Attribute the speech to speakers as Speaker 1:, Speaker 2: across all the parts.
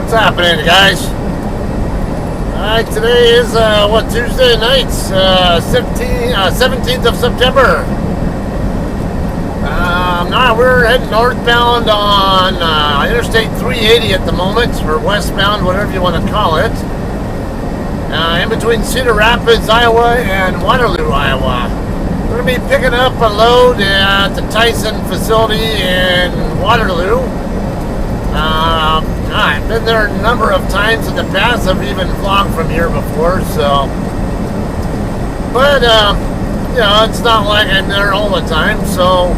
Speaker 1: What's happening, guys? Alright, today is, Tuesday night, 17th of September. Now we're heading northbound on Interstate 380 at the moment, or westbound, whatever you want to call it. In between Cedar Rapids, Iowa and Waterloo, Iowa. We're going to be picking up a load at the Tyson facility in Waterloo. I've been there a number of times in the past. I've even vlogged from here before, so. But, it's not like I'm there all the time, so.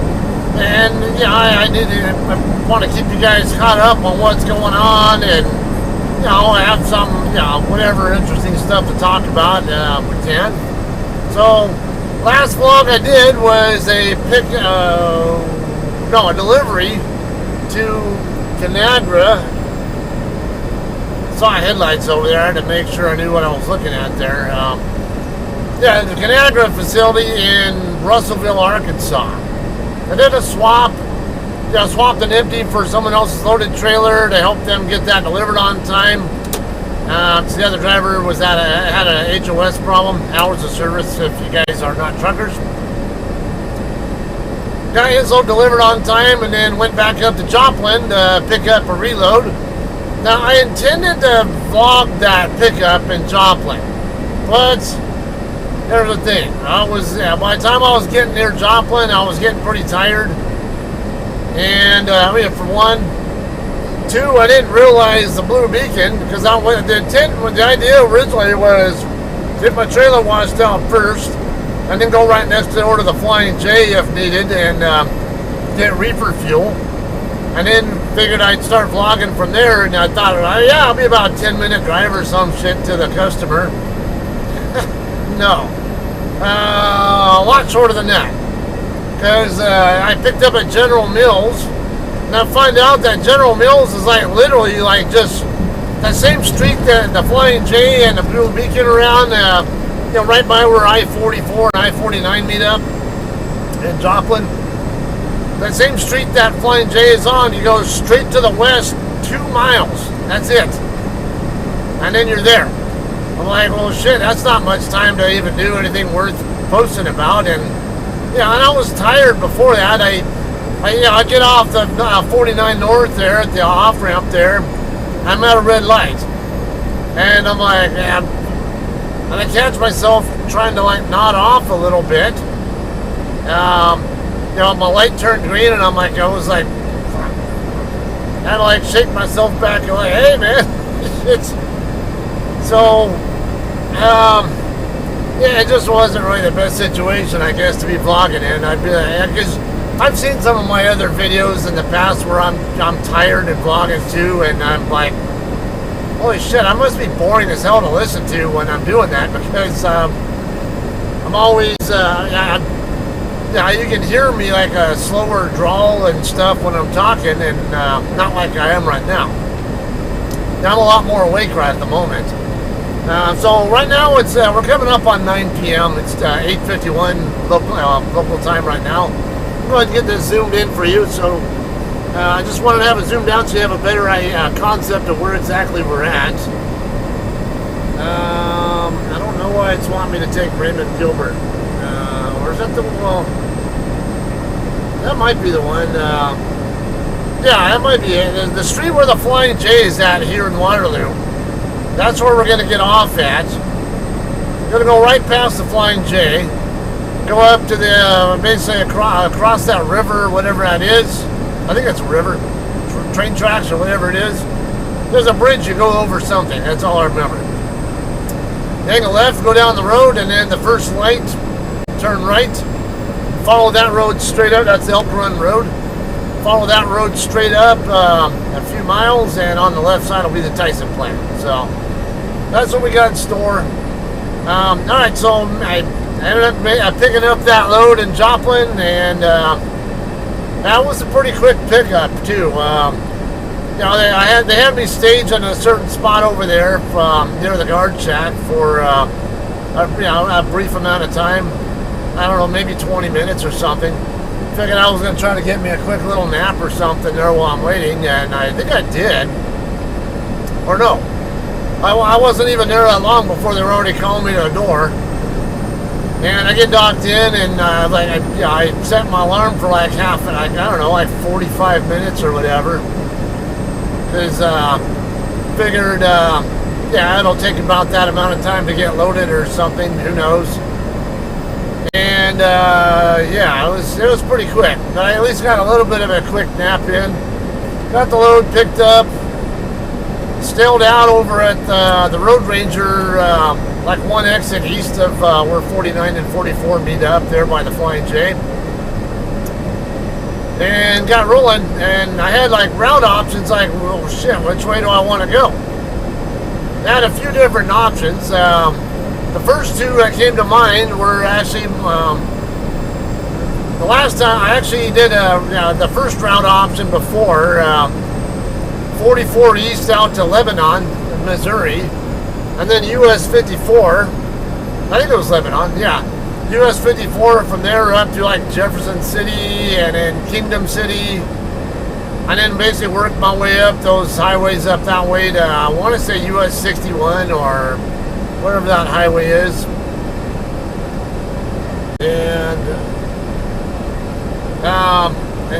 Speaker 1: And, I want to keep you guys caught up on what's going on and, I have some, whatever interesting stuff to talk about, we can. So, last vlog I did was a delivery to Canagra. Saw headlights over there to make sure I knew what I was looking at there. The Canagra facility in Russellville, Arkansas. I did a swap. Swapped an empty for someone else's loaded trailer to help them get that delivered on time. So the other driver had a HOS problem, hours of service, if you guys are not truckers. Got his load delivered on time and then went back up to Joplin to pick up a reload. Now, I intended to vlog that pickup in Joplin, but here's the thing. By the time I was getting near Joplin, I was getting pretty tired. And, for one. Two, I didn't realize the blue beacon, because the idea originally was to get my trailer washed out first, and then go right next door to the Flying J if needed, and get reefer fuel. And then figured I'd start vlogging from there, and I thought, I'll be about a 10-minute drive or some shit to the customer. No. A lot shorter than that. Because I picked up at General Mills, and I find out that General Mills is literally just the same street that the Flying J and the Blue Beacon around, right by where I-44 and I-49 meet up in Joplin. That same street that Flying J is on, you go straight to the west 2 miles. That's it. And then you're there. I'm like, well, shit, that's not much time to even do anything worth posting about. And and I was tired before that. I get off the 49 North there at the off ramp there. I'm at a red light, and I'm like, and I catch myself trying to nod off a little bit. My light turned green, and I was like, fuck. I had to shake myself back and hey man, it just wasn't really the best situation, I guess, to be vlogging in. I'd be because I've seen some of my other videos in the past where I'm tired and vlogging too, and I'm like, holy shit, I must be boring as hell to listen to when I'm doing that, because I'm always, you can hear me like a slower drawl and stuff when I'm talking, and not like I am right now. I'm a lot more awake right at the moment. So right now we're coming up on 9 p.m. It's 8:51 local time right now. I'm going to get this zoomed in for you. So I just wanted to have it zoomed out so you have a better concept of where exactly we're at. I don't know why it's wanting me to take Raymond Gilbert. Or is that that might be the one. That might be it. The street where the Flying J is at here in Waterloo. That's where we're going to get off at. We're going to go right past the Flying J. Go up to the, basically across that river, whatever that is. I think it's a river. Train tracks or whatever it is. There's a bridge, you go over something. That's all I remember. Hang a left, go down the road, and then the first light, turn right. Follow that road straight up. That's the Elk Run Road. Follow that road straight up a few miles, and on the left side will be the Tyson plant. So that's what we got in store. Alright, so I ended up picking up that load in Joplin, and that was a pretty quick pickup too. They had me staged on a certain spot over there near the guard shack for a brief amount of time. I don't know, maybe 20 minutes or something. Figured I was going to try to get me a quick little nap or something there while I'm waiting, and I think I did. Or no, I wasn't even there that long before they were already calling me to the door. And I get docked in, and I set my alarm for like I don't know, like 45 minutes or whatever. Because figured, it'll take about that amount of time to get loaded or something. Who knows? And it was pretty quick. But I at least got a little bit of a quick nap in. Got the load picked up. Stilled out over at the Road Ranger, like one exit east of where 49 and 44 meet up there by the Flying J. And got rolling, and I had like route options, like, well, shit, which way do I want to go? I had a few different options. The first two that came to mind were actually, the last time I actually did the first route option before, 44 east out to Lebanon, Missouri, and then US 54, I think it was Lebanon, yeah, US 54 from there up to like Jefferson City and then Kingdom City, and then basically worked my way up those highways up that way to, I want to say US 61 or whatever that highway is. And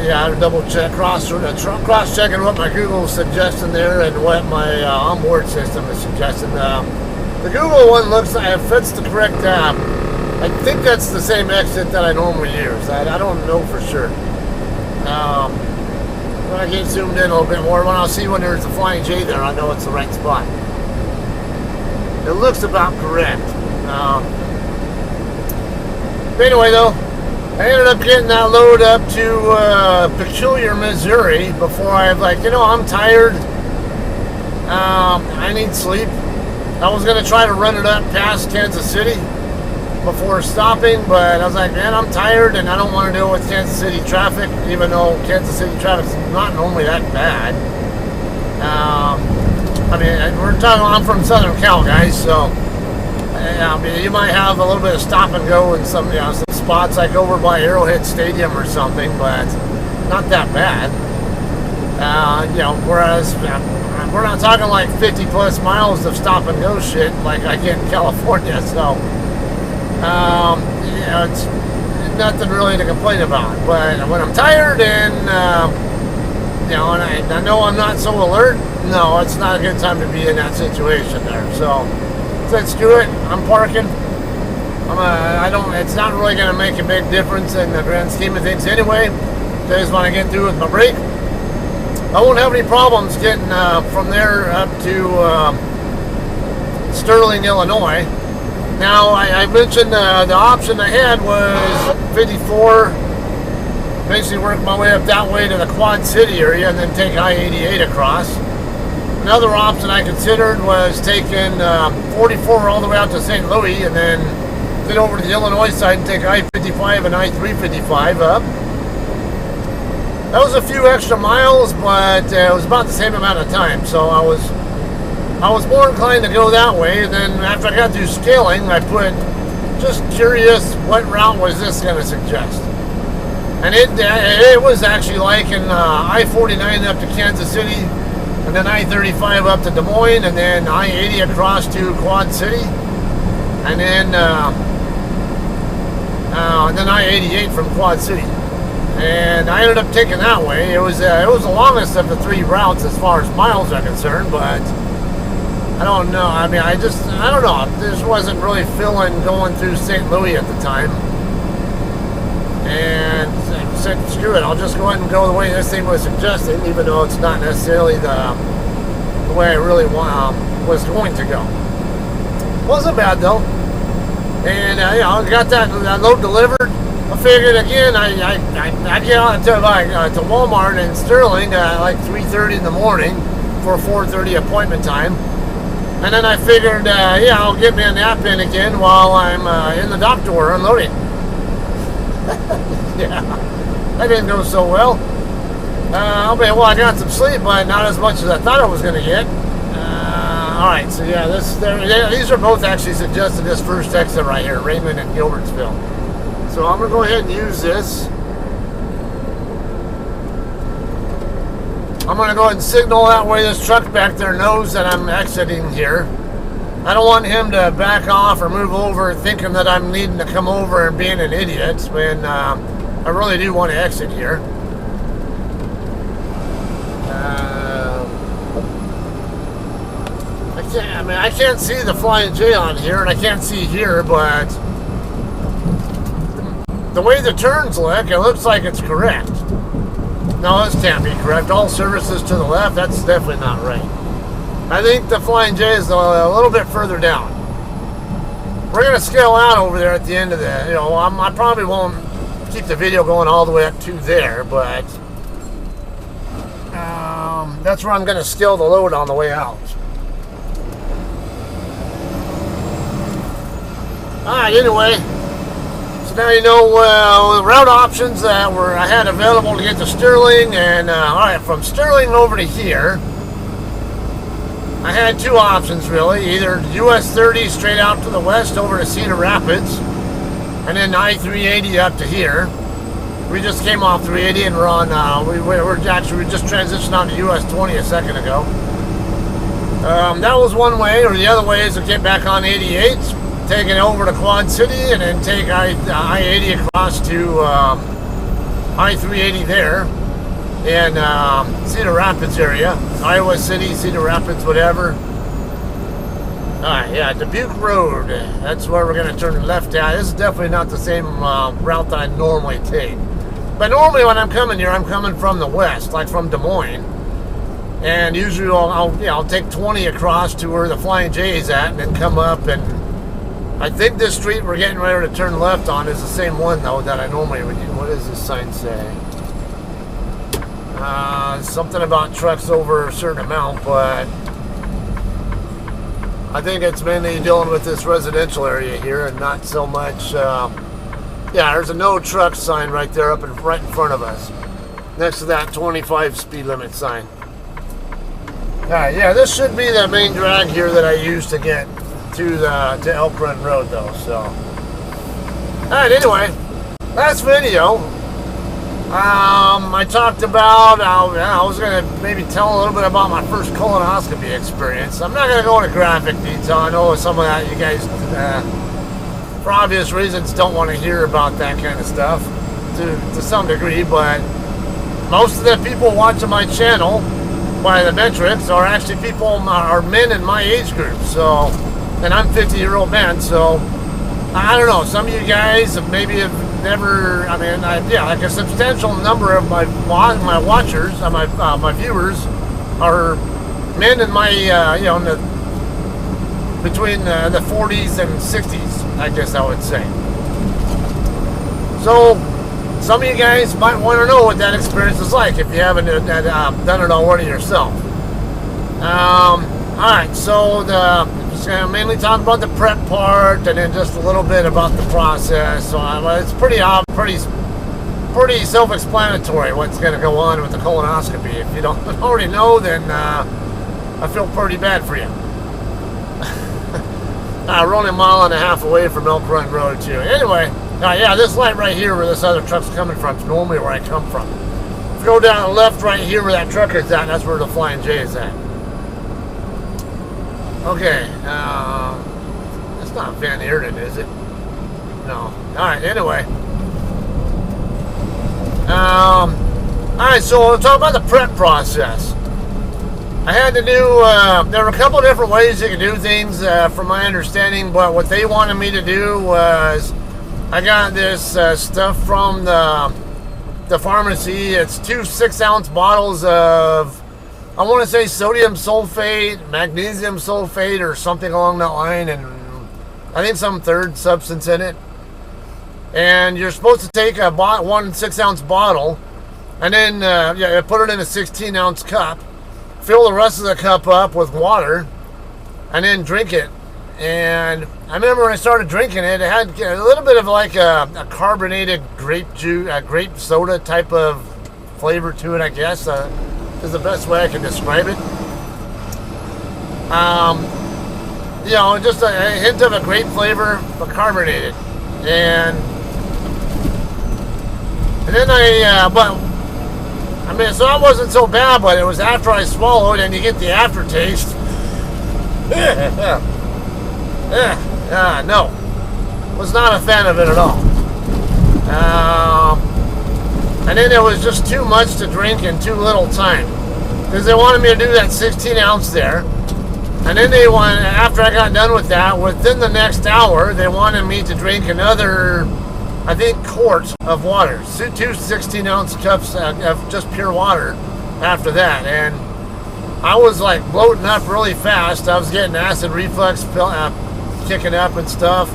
Speaker 1: yeah, I double check, cross checking what my Google is suggesting there and what my onboard system is suggesting. The Google one looks like it fits the correct app. I think that's the same exit that I normally use. I don't know for sure. When I get zoomed in a little bit more, when I'll see when there's a Flying J there, I know it's the right spot. It looks about correct. Anyway, though, I ended up getting that load up to Peculiar, Missouri before I was like, I'm tired. I need sleep. I was going to try to run it up past Kansas City before stopping, but I was like, man, I'm tired and I don't want to deal with Kansas City traffic, even though Kansas City traffic's not normally that bad. I'm from Southern Cal, guys, so you might have a little bit of stop and go in some spots like over by Arrowhead Stadium or something, but not that bad. Whereas we're not talking like 50 plus miles of stop and go shit like I get in California, so it's nothing really to complain about. But when I'm tired and and I know I'm not so alert, no, it's not a good time to be in that situation there. So let's do it. I'm parking. It's not really going to make a big difference in the grand scheme of things anyway, because when I get through with my break, I won't have any problems getting from there up to Sterling, Illinois. Now, I mentioned the option I had was 54, basically work my way up that way to the Quad City area and then take I-88 across. Another option I considered was taking 44 all the way out to St. Louis and then get over to the Illinois side and take I-55 and I-355 up. That was a few extra miles, but it was about the same amount of time, so I was more inclined to go that way. And then after I got through scaling, I put, just curious, what route was this going to suggest? And it was actually like in I-49 up to Kansas City, and then I-35 up to Des Moines, and then I-80 across to Quad City, and then I-88 from Quad City. And I ended up taking that way. It was the longest of the three routes as far as miles are concerned, but I don't know. I don't know. This wasn't really feeling going through St. Louis at the time. And I said, screw it, I'll just go ahead and go the way this thing was suggesting, even though it's not necessarily the way I really was going to go. Wasn't bad though. And I got that load delivered. I figured again, I get out to Walmart in Sterling like 3:30 in the morning for a 4:30 appointment time. And then I figured, I'll get me a nap in again while I'm in the dock door unloading. Yeah, that didn't go so well. I got some sleep, but not as much as I thought I was going to get. Alright, so yeah, these are both actually suggested this first exit right here, Raymond and Gilbertsville. So I'm going to go ahead and use this. I'm going to go ahead and signal that way this truck back there knows that I'm exiting here. I don't want him to back off or move over thinking that I'm needing to come over and being an idiot when I really do want to exit here. I can't see the Flying J on here, and I can't see here, but the way the turns look, it looks like it's correct. No, this can't be correct. All services to the left, that's definitely not right. I think the Flying J is a little bit further down. We're going to scale out over there at the end of the, I probably won't keep the video going all the way up to there, but that's where I'm going to scale the load on the way out. Alright, anyway, so now you know the route options that I had available to get to Sterling, and alright, from Sterling over to here, I had two options really, either US 30 straight out to the west over to Cedar Rapids, and then I-380 up to here. We just came off 380 and we're on, we just transitioned on to US 20 a second ago. That was one way, or the other way is to get back on 88, take it over to Quad City, and then take I-80 across to I-380 there in Cedar Rapids area, Iowa City, Cedar Rapids, whatever. Alright, yeah, Dubuque Road, that's where we're going to turn left at. This is definitely not the same route that I normally take. But normally when I'm coming here, I'm coming from the west, like from Des Moines. And usually I'll take 20 across to where the Flying J is at, and then come up, and I think this street we're getting ready to turn left on is the same one, though, that I normally would use. What does this sign say? Something about trucks over a certain amount, but I think it's mainly dealing with this residential area here and not so much, yeah, there's a no truck sign right there right in front of us, next to that 25 speed limit sign. Alright, yeah, this should be the main drag here that I use to get to Elk Run Road, though, so. Alright, anyway, last video, I talked about, I was going to maybe tell a little bit about my first colonoscopy experience. I'm not going to go into graphic detail. I know some of that you guys, for obvious reasons, don't want to hear about that kind of stuff to some degree, but most of the people watching my channel by the metrics are actually are men in my age group, so, and I'm 50-year-old man, so I don't know, some of you guys have never, like a substantial number of my watchers, my viewers are men in my, between the 40s and 60s, I guess I would say. So, some of you guys might want to know what that experience is like if you haven't done it already yourself. Alright, so just going to mainly talk about the prep part, and then just a little bit about the process. So it's pretty self-explanatory what's going to go on with the colonoscopy. If you don't already know, then I feel pretty bad for you. We're only a mile and a half away from Elk Run Road too. Anyway, yeah, this light right here where this other truck's coming from is normally where I come from. If you go down the left right here where that truck is at, that's where the Flying J is at. Okay, that's not Van Eerden, is it? No. Alright, anyway. Alright, so we'll talk about the prep process. I had to do, there were a couple of different ways you could do things, from my understanding, but what they wanted me to do was, I got this stuff from the pharmacy. It's 2 6-ounce bottles of, I want to say sodium sulfate, magnesium sulfate, or something along that line, and I think some third substance in it. And you're supposed to take a 1 6-ounce bottle, and then put it in a 16-ounce cup, fill the rest of the cup up with water, and then drink it. And I remember when I started drinking it, it had a little bit of like a carbonated grape juice, grape soda type of flavor to it, I guess. Is the best way I can describe it. Just a hint of a grape flavor, but carbonated. And then I mean, so that wasn't so bad, but it was after I swallowed and you get the aftertaste. No. Was not a fan of it at all. And then it was just too much to drink in too little time. Because they wanted me to do that 16 ounce there. And then they wanted, after I got done with that, within the next hour, they wanted me to drink another, I think, quart of water. Two 16 ounce cups of just pure water after that. And I was like bloating up really fast. I was getting acid reflux kicking up and stuff.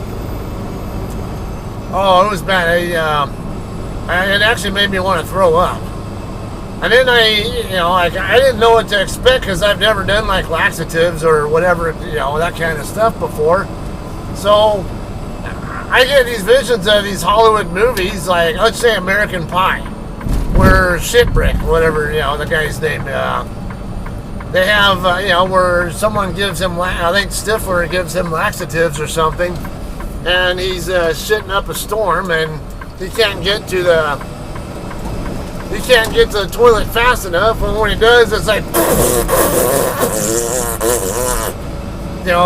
Speaker 1: Oh, it was bad. It actually made me want to throw up. And then I didn't know what to expect because I've never done like laxatives or whatever, that kind of stuff before. So I get these visions of these Hollywood movies, like let's say American Pie, where Shitbrick, whatever, the guy's name, they have, where someone gives him, I think Stifler gives him laxatives or something, and he's shitting up a storm, and he can't get to the toilet fast enough, and when he does, it's like,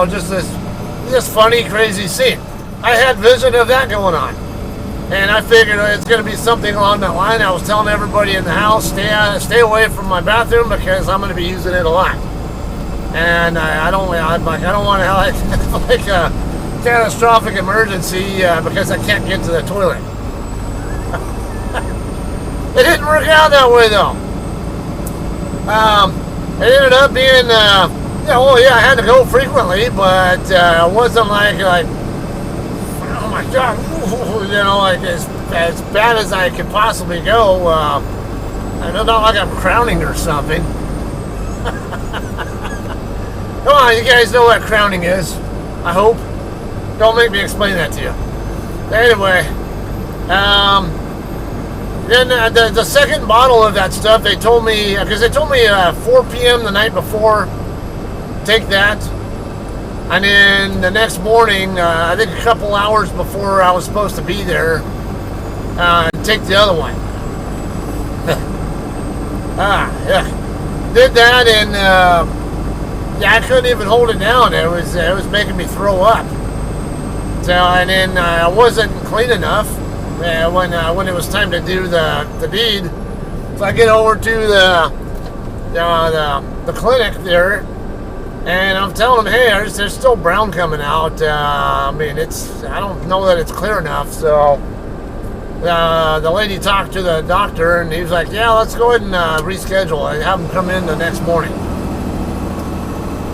Speaker 1: just this funny, crazy scene. I had vision of that going on, and I figured it's going to be something along that line. I was telling everybody in the house, stay away from my bathroom because I'm going to be using it a lot, and I don't want to have like a catastrophic emergency because I can't get to the toilet. It didn't work out that way though. It ended up being, I had to go frequently, but it wasn't like, oh my God, like as bad as I could possibly go. I don't know, like I'm crowning or something. Come on, you guys know what crowning is, I hope. Don't make me explain that to you. Anyway, then the second bottle of that stuff, they told me, because they told me 4 p.m. the night before, take that. And then the next morning, I think a couple hours before I was supposed to be there, take the other one. Did that, and I couldn't even hold it down. It was making me throw up. So, and then I wasn't clean enough when it was time to do the deed. So I get over to the clinic there, and I'm telling them, hey, there's still brown coming out. I don't know that it's clear enough. So the lady talked to the doctor, and he was like, yeah, let's go ahead and reschedule and have him come in the next morning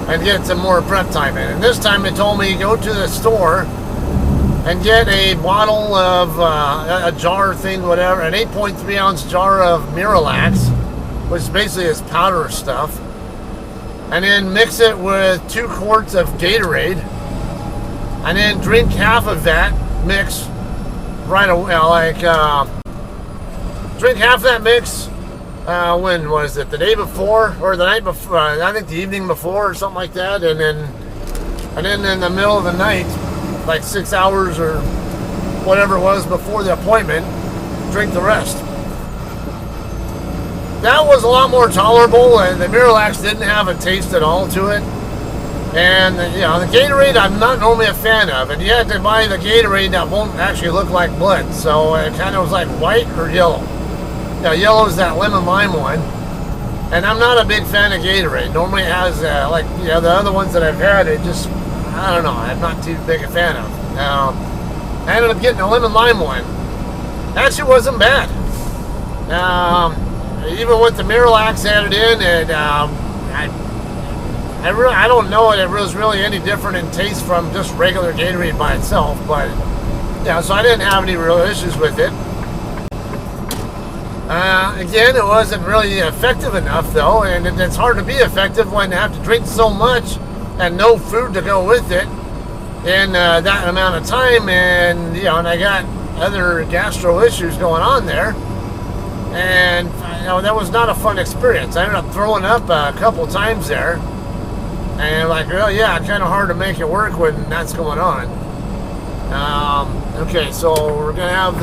Speaker 1: and get some more prep time in. And this time they told me go to the store and get a bottle of a jar thing, whatever, an 8.3 ounce jar of Miralax, which basically is powder stuff, and then mix it with 2 quarts of Gatorade, and then drink half of that mix right away. Drink half that mix. When was it? The day before or the night before? I think the evening before or something like that, and then in the middle of the night, like 6 hours or whatever it was before the appointment, drink the rest. That was a lot more tolerable, and the Miralax didn't have a taste at all to it. And the Gatorade I'm not normally a fan of, and you had to buy the Gatorade that won't actually look like blood, so it kind of was like white or yellow. Yellow is that lemon lime one, and I'm not a big fan of Gatorade. Normally it has the other ones that I've had, it just, I don't know, I'm not too big a fan of. I ended up getting a lemon lime one. Actually wasn't bad. Even with the Miralax added in, and I don't know if it was really any different in taste from just regular Gatorade by itself, but so I didn't have any real issues with it. Again, it wasn't really effective enough though, and it's hard to be effective when you have to drink so much and no food to go with it in that amount of time, and and I got other gastro issues going on there, and that was not a fun experience. I ended up throwing up a couple times there, and kind of hard to make it work when that's going on. Okay, so we're gonna have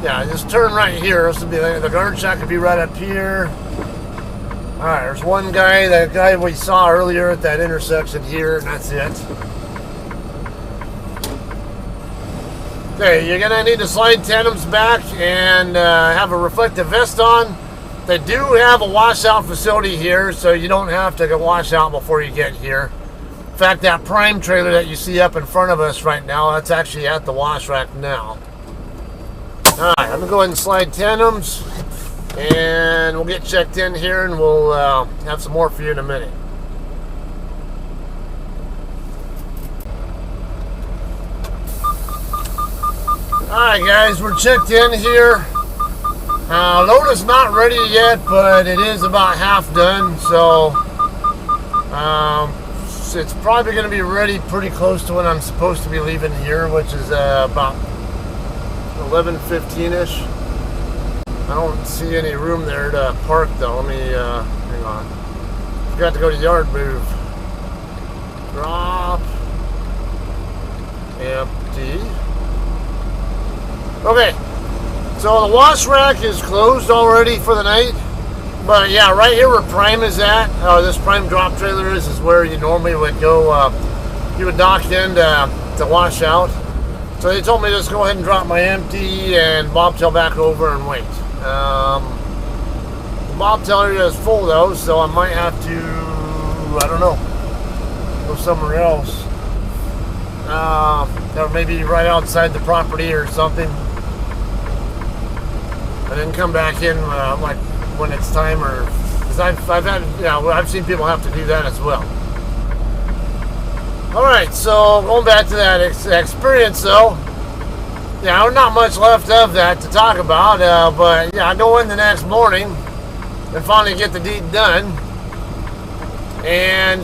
Speaker 1: Yeah, just turn right here. This would be the guard shack could be right up here. All right, there's one guy, that guy we saw earlier at that intersection here, and that's it. Okay, you're gonna need to slide tandems back and have a reflective vest on. They do have a washout facility here, so you don't have to go wash out before you get here. In fact, that prime trailer that you see up in front of us right now, that's actually at the wash rack now. Alright, I'm gonna go ahead and slide tandems, and we'll get checked in here, and we'll have some more for you in a minute. Alright guys, we're checked in here. Load is not ready yet, but it is about half done, so it's probably going to be ready pretty close to when I'm supposed to be leaving here, which is about 11:15ish. I don't see any room there to park though. Let me hang on. Forgot to go to yard move. Drop. Empty. Okay. So the wash rack is closed already for the night. But yeah, right here where Prime is at, this Prime drop trailer is where you normally would go, you would dock in to wash out. So they told me to just go ahead and drop my empty and Bobtail back over and wait. The Bobtail area is full though, so I might have to, I don't know, go somewhere else. Or maybe right outside the property or something. And then come back in like when it's time, or because I've seen people have to do that as well. All right, so going back to that experience though, yeah, there's not much left of that to talk about, but yeah, I go in the next morning and finally get the deed done, and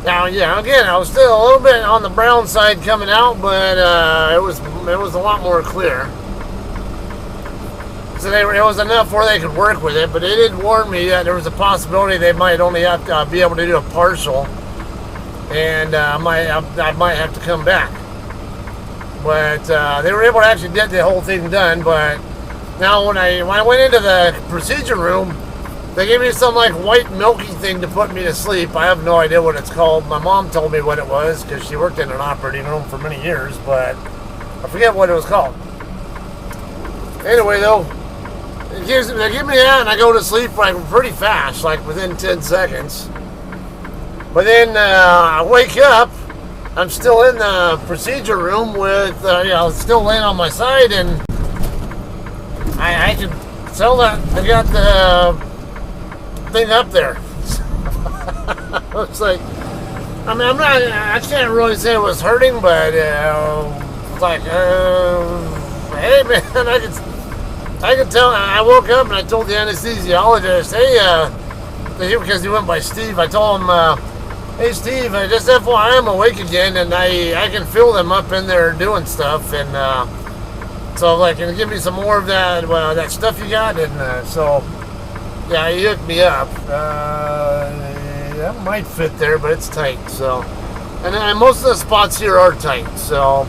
Speaker 1: now yeah, again, I was still a little bit on the brown side coming out, but it was a lot more clear. So it was enough where they could work with it, but they did warn me that there was a possibility they might only have to be able to do a partial, and I might have to come back. But they were able to actually get the whole thing done. But now when I went into the procedure room, they gave me some like white milky thing to put me to sleep. I have no idea what it's called. My mom told me what it was because she worked in an operating room for many years, but I forget what it was called. Anyway though, they give me that and I go to sleep like pretty fast, like within 10 seconds. But then I wake up, I'm still in the procedure room with, still laying on my side, and I can tell that they got the thing up there. It's like, I mean, I can't really say it was hurting, but it's like, hey man, I could tell. I woke up and I told the anesthesiologist, hey, because he went by Steve, I told him, hey Steve, just FYI, I'm awake again, and I can feel them up in there doing stuff, and so like, can you give me some more of that stuff you got? And so yeah, he hooked me up. That might fit there, but it's tight. So, and most of the spots here are tight, so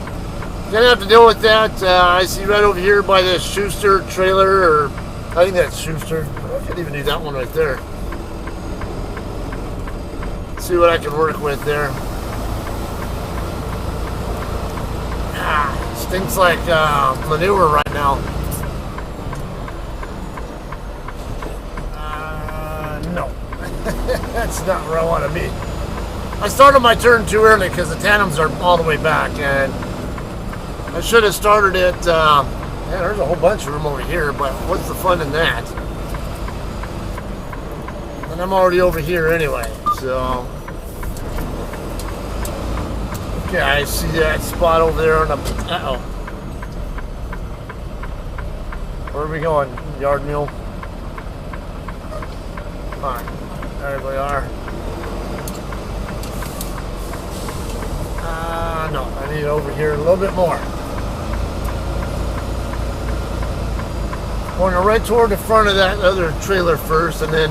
Speaker 1: gonna have to deal with that. I see right over here by this Schuster trailer, or I think that's Schuster. I can't even do that one right there. See what I can work with there. Stinks like manure right now. No, that's not where I want to be. I started my turn too early because the tandems are all the way back, and I should have started it. There's a whole bunch of them over here, but what's the fun in that? And I'm already over here anyway, so. Okay, I see that spot over there on the. Uh-oh. Where are we going? Yard mule? Alright, there we are. No, I need over here a little bit more. Going right toward the front of that other trailer first, and then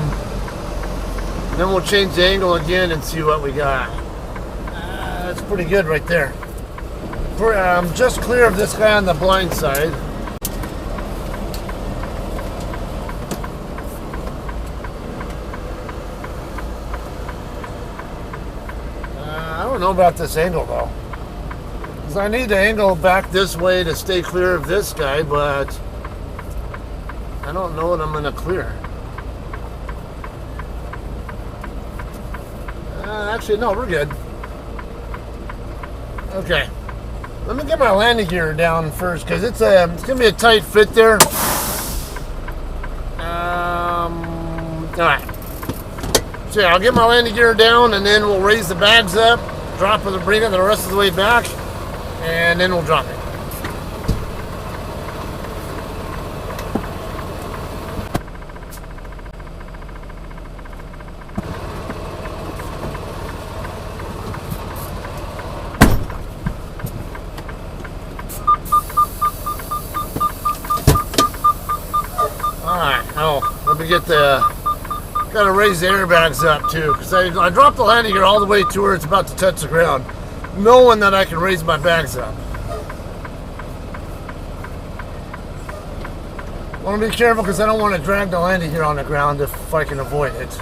Speaker 1: we'll change the angle again and see what we got. That's pretty good right there. just clear of this guy on the blind side. I don't know about this angle though, because I need to angle back this way to stay clear of this guy, but I don't know what I'm going to clear. Actually, no, we're good. Okay. Let me get my landing gear down first, because it's going to be a tight fit there. Alright. So yeah, I'll get my landing gear down, and then we'll raise the bags up, drop it, bring it the rest of the way back, and then we'll drop it. Got to raise the airbags up too, because I dropped the landing gear all the way to where it's about to touch the ground, knowing that I can raise my bags up. I want to be careful because I don't want to drag the landing gear on the ground if I can avoid it.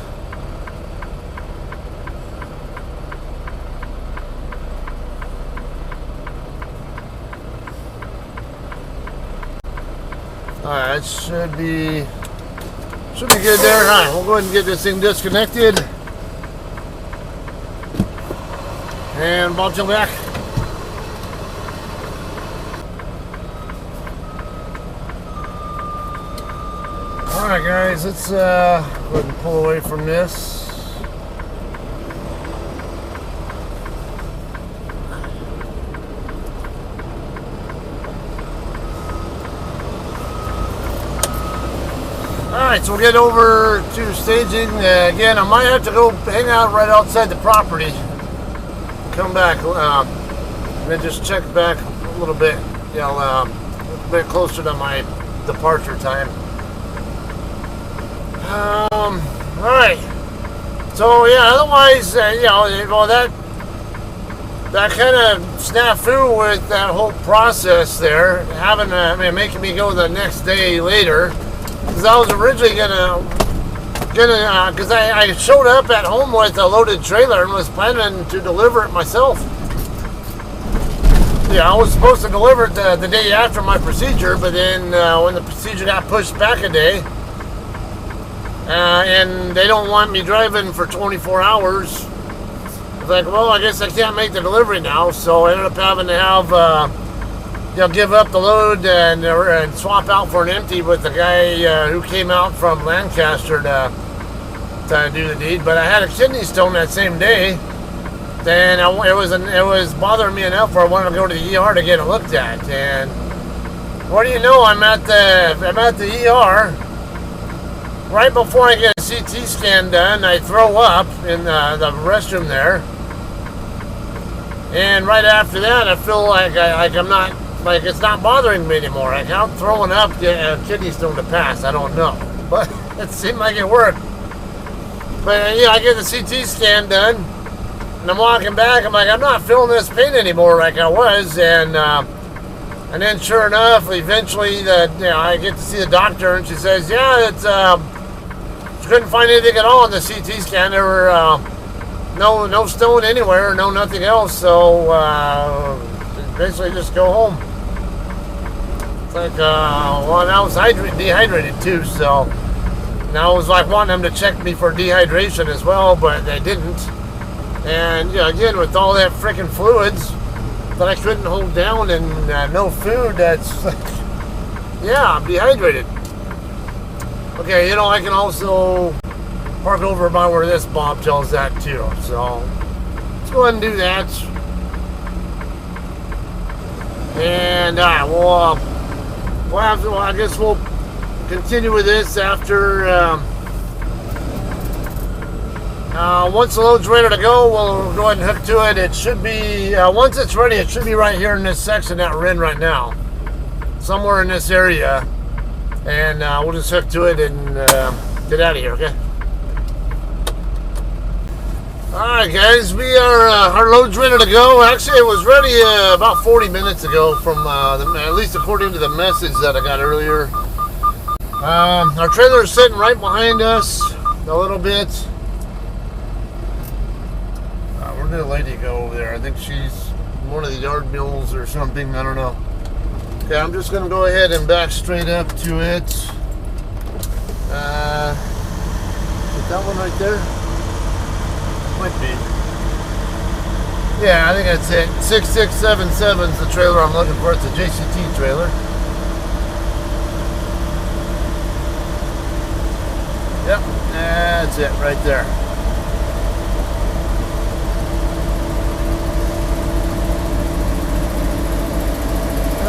Speaker 1: Alright, should be good there. Alright, we'll go ahead and get this thing disconnected. And Bobtail back. Alright guys, let's go ahead and pull away from this. Alright, so we'll get over to staging. Again, I might have to go hang out right outside the property. Come back, and then just check back a little bit, a bit closer to my departure time. Alright. So, yeah, otherwise, well, that kind of snafu with that whole process there, making me go the next day later. Because I was originally because I showed up at home with a loaded trailer and was planning to deliver it myself. Yeah, I was supposed to deliver it the day after my procedure, but then when the procedure got pushed back a day, and they don't want me driving for 24 hours, I was like, well, I guess I can't make the delivery now, so I ended up having to have give up the load and swap out for an empty with the guy who came out from Lancaster to do the deed. But I had a kidney stone that same day. Then it was bothering me enough where I wanted to go to the ER to get it looked at. And what do you know? I'm at the ER right before I get a CT scan done. I throw up in the restroom there, and right after that, I feel like I'm not. Like, it's not bothering me anymore. Like, I'm throwing up kidney stone to pass. I don't know. But it seemed like it worked. But, I get the CT scan done. And I'm walking back. I'm like, I'm not feeling this pain anymore like I was. And then, sure enough, eventually, I get to see the doctor. And she says, yeah, she couldn't find anything at all on the CT scan. There were no stone anywhere. No nothing else. So, basically just go home. It's like, well, I was dehydrated too, so now I was like wanting them to check me for dehydration as well, but they didn't. And again, with all that freaking fluids that I couldn't hold down and no food, that's like, yeah, I'm dehydrated. Okay, I can also park over by where this Bobtail's at too, so let's go ahead and do that. And I guess we'll continue with this after once the load's ready to go. We'll go ahead and hook to it. It should be once it's ready, it should be right here in this section that we're in right now, somewhere in this area, and we'll just hook to it and get out of here. Okay. Alright guys, we are, our load's ready to go. Actually, it was ready about 40 minutes ago from, at least according to the message that I got earlier. Our trailer is sitting right behind us a little bit. Where did the lady go over there? I think she's one of the yard mules or something, I don't know. Okay, I'm just going to go ahead and back straight up to it. Is that one right there? Might be. Yeah, I think that's it. 6677 is the trailer I'm looking for. It's a JCT trailer. Yep, that's it right there.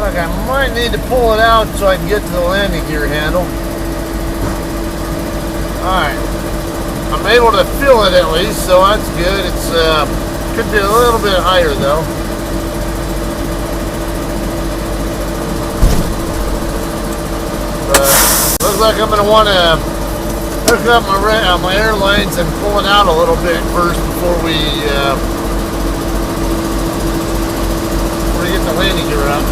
Speaker 1: Look, I might need to pull it out so I can get to the landing gear handle. Alright. I'm able to feel it at least, so that's good. It's could be a little bit higher though. But looks like I'm going to want to hook up my airlines and pull it out a little bit first before we get the landing gear up.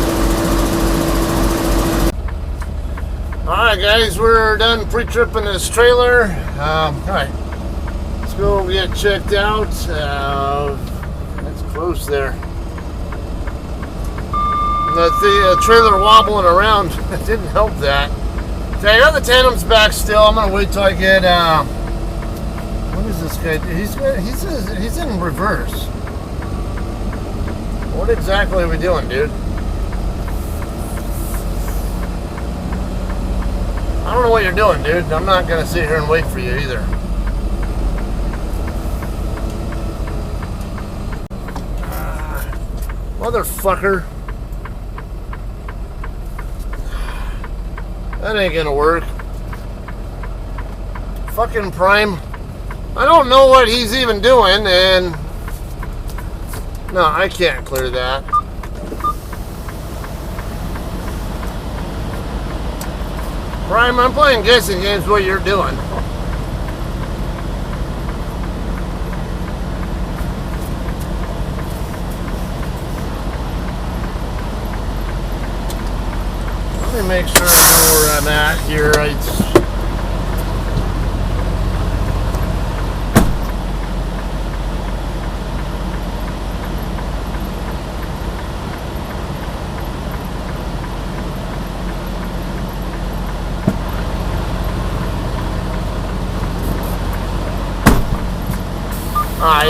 Speaker 1: Alright guys, we're done pre-tripping this trailer. Alright, let's go get checked out. That's close there. The trailer wobbling around didn't help that. Okay, I got the tandems back still. I'm gonna wait till I get what is this guy? He's in reverse. What exactly are we doing, dude? I don't know what you're doing, dude. I'm not gonna sit here and wait for you either. Motherfucker. That ain't gonna work. Fucking Prime. I don't know what he's even doing, and no, I can't clear that. Prime, I'm playing guessing games what you're doing. Let me make sure I know where I'm at here.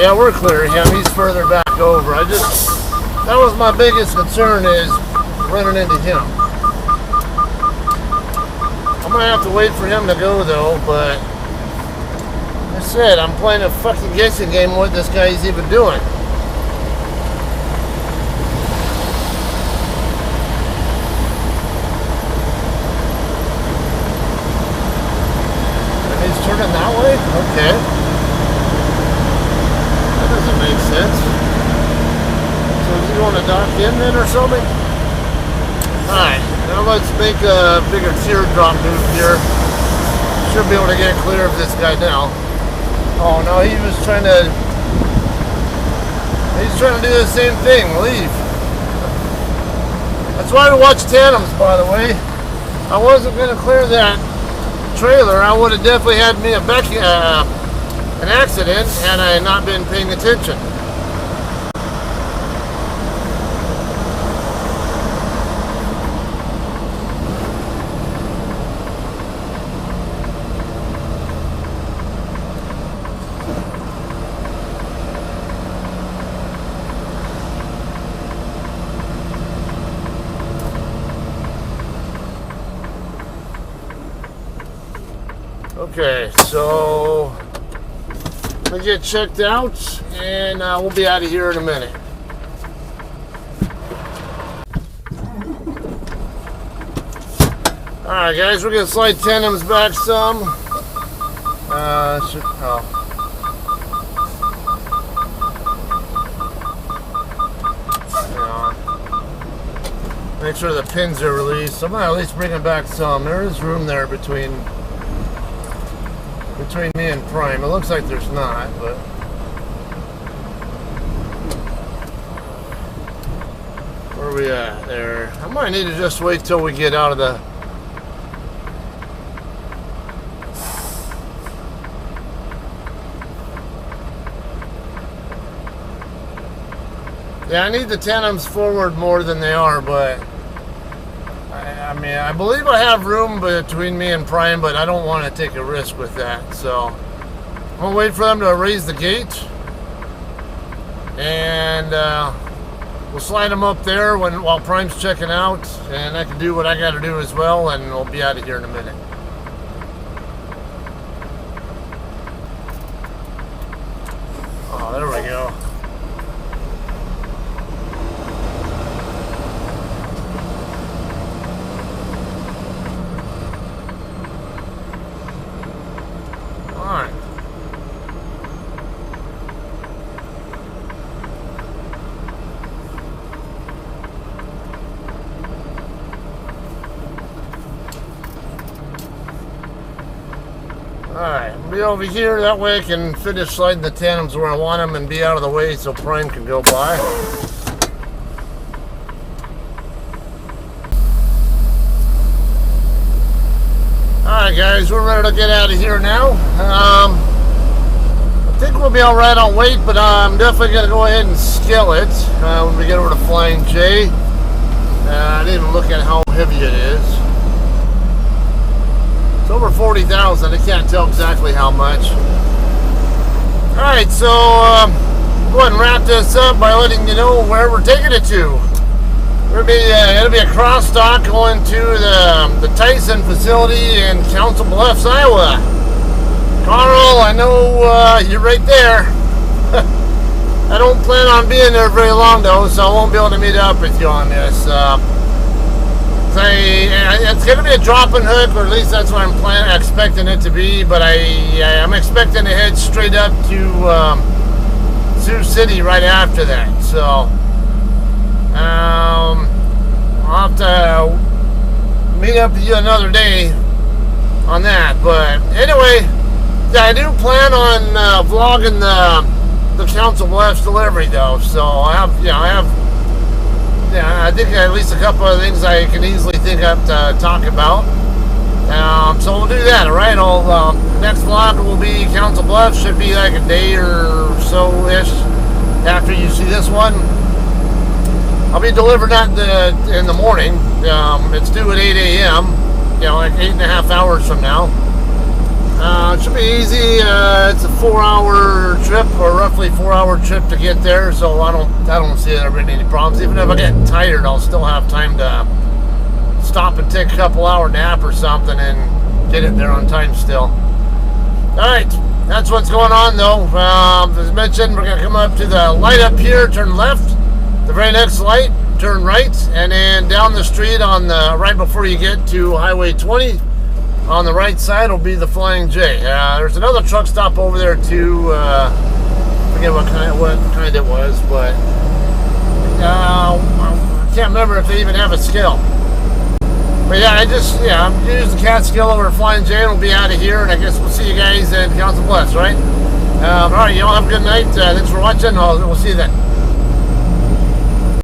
Speaker 1: Yeah, we're clear of him. He's further back over. That was my biggest concern, is running into him. I'm gonna have to wait for him to go though, but like I said, I'm playing a fucking guessing game what this guy's even doing. And he's turning that way? Okay. Doesn't make sense. So is he going to dock in then or something? Alright, now let's make a bigger teardrop move here. Should be able to get clear of this guy now. Oh no, he's trying to do the same thing, leave. That's why we watch Tandems, by the way. I wasn't going to clear that trailer. I would have definitely had me an accident had I not been paying attention. Okay, so let me get checked out, and we'll be out of here in a minute. Alright guys, we're going to slide Tandems back some. Make sure the pins are released. I'm going to at least bring them back some. There is room there between me and Prime. It looks like there's not, but Where are we at there? I might need to just wait till we get out of the... Yeah, I need the tandems forward more than they are, but I mean, I believe I have room between me and Prime, but I don't want to take a risk with that. So I'm gonna wait for them to raise the gate, and we'll slide them up there while Prime's checking out, and I can do what I got to do as well, and we'll be out of here in a minute. Oh, there we go. Alright, I'll be over here, that way I can finish sliding the tandems where I want them and be out of the way so Prime can go by. Alright guys, we're ready to get out of here now. I think we'll be alright on weight, but I'm definitely going to go ahead and scale it when we get over to Flying J. I didn't even look at how heavy it is. It's over 40,000. I can't tell exactly how much. Alright, so go ahead and wrap this up by letting you know where we're taking it to. It'll be a cross stock going to the Tyson facility in Council Bluffs, Iowa. Carl, I know you're right there. I don't plan on being there very long though, so I won't be able to meet up with you on this. It's going to be a drop and hook, or at least that's what I'm expecting it to be. But I'm expecting to head straight up to Sioux City right after that. So I'll have to meet up with you another day on that. But anyway, yeah, I do plan on vlogging the Council Bluffs delivery though. So I think at least a couple of things I can easily think up to talk about. So we'll do that, alright? Next vlog will be Council Bluffs. Should be like a day or so-ish after you see this one. I'll be delivering that in the morning. It's due at 8 a.m., like 8.5 hours from now. It should be easy. It's a 4-hour trip, or roughly 4-hour trip to get there, so I don't see there being any problems. Even if I get tired, I'll still have time to stop and take a couple-hour nap or something and get it there on time still. Alright, that's what's going on though. As mentioned, we're going to come up to the light up here, turn left. The very next light, turn right, and then down the street on the right before you get to Highway 20. On the right side will be the Flying J. There's another truck stop over there too. I forget what kind it was, but I can't remember if they even have a scale. But yeah, I'm using the cat scale over at Flying J, and we'll be out of here. And I guess we'll see you guys in Council Bluffs, right? All right, y'all have a good night. Thanks for watching. We'll see you then.